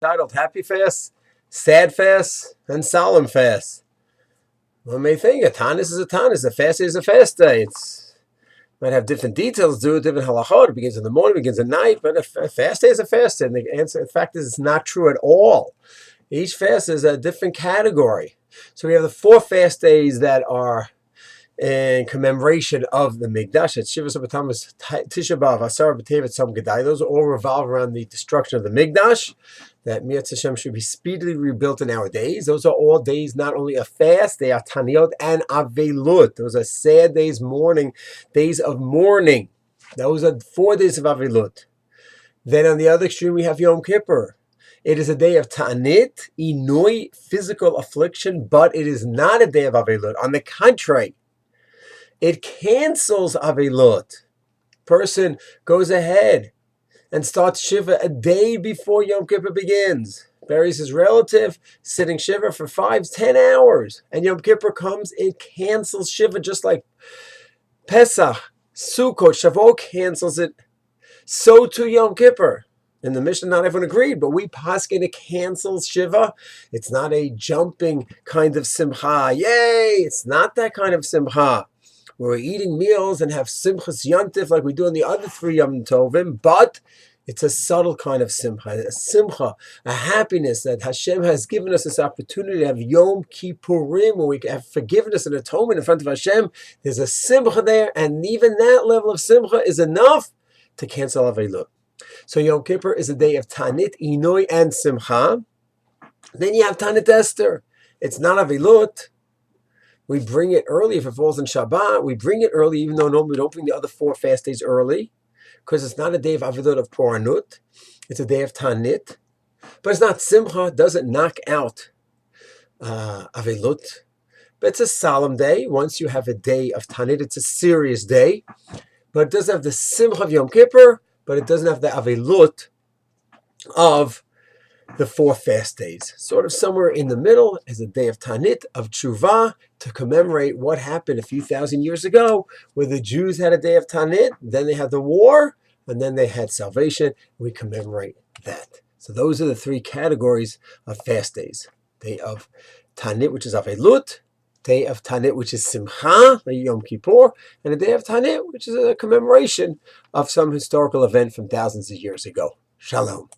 Titled Happy Fast, Sad Fast, and Solemn Fast. One may think a tanis is a tanis, a fast day is a fast day. It's might have different details to it, different halachot. It begins in the morning, begins at night, but a fast day is a fast day. And the answer, in fact, is it's not true at all. Each fast is a different category. So we have the 4 fast days that are in commemoration of the Mikdash. It's Shiva Sabatamas, Tisha B'Av, Asar B'Tevet, Tzom Gedai. Those all revolve around the destruction of the Mikdash, that Mi'at Hashem should be speedily rebuilt in our days. Those are all days not only of fast, they are Taniot and Avelut. Those are sad days, days of mourning. Those are 4 days of Avelut. Then on the other extreme, we have Yom Kippur. It is a day of ta'anit, inui, physical affliction, but it is not a day of Avelut. On the contrary, it cancels Avelot. Person goes ahead and starts Shiva a day before Yom Kippur begins. Buries his relative, sitting Shiva for 5-10 hours. And Yom Kippur comes, it cancels Shiva just like Pesach, Sukkot, Shavuot cancels it. So too Yom Kippur. In the Mishnah, not everyone agreed, but we paskin it cancels Shiva. It's not a jumping kind of Simcha. Yay! It's not that kind of Simcha. We're eating meals and have Simchas Yantif like we do in the other 3 Yom Tovim, but it's a subtle kind of Simcha, a Simcha, a happiness that Hashem has given us this opportunity to have Yom Kippurim, where we have forgiveness and atonement in front of Hashem. There's a Simcha there, and even that level of Simcha is enough to cancel Avelut. So Yom Kippur is a day of Tanit, Inoi, and Simcha. Then you have Tanit Esther. It's not Avelut. We bring it early if it falls in Shabbat. We bring it early, even though normally we don't bring the other 4 fast days early, because it's not a day of Avedot of Poranut. It's a day of Tanit. But it's not Simcha. It doesn't knock out Avelut. But it's a solemn day. Once you have a day of Tanit, it's a serious day. But it doesn't have the Simcha of Yom Kippur, but it doesn't have the Avelut of the 4 fast days. Sort of somewhere in the middle is a day of Tanit, of Tshuva, to commemorate what happened a few thousand years ago, where the Jews had a day of Tanit, then they had the war, and then they had salvation. We commemorate that. So those are the 3 categories of fast days. Day of Tanit, which is Avelut, day of Tanit, which is Simcha, like Yom Kippur, and a day of Tanit, which is a commemoration of some historical event from thousands of years ago. Shalom.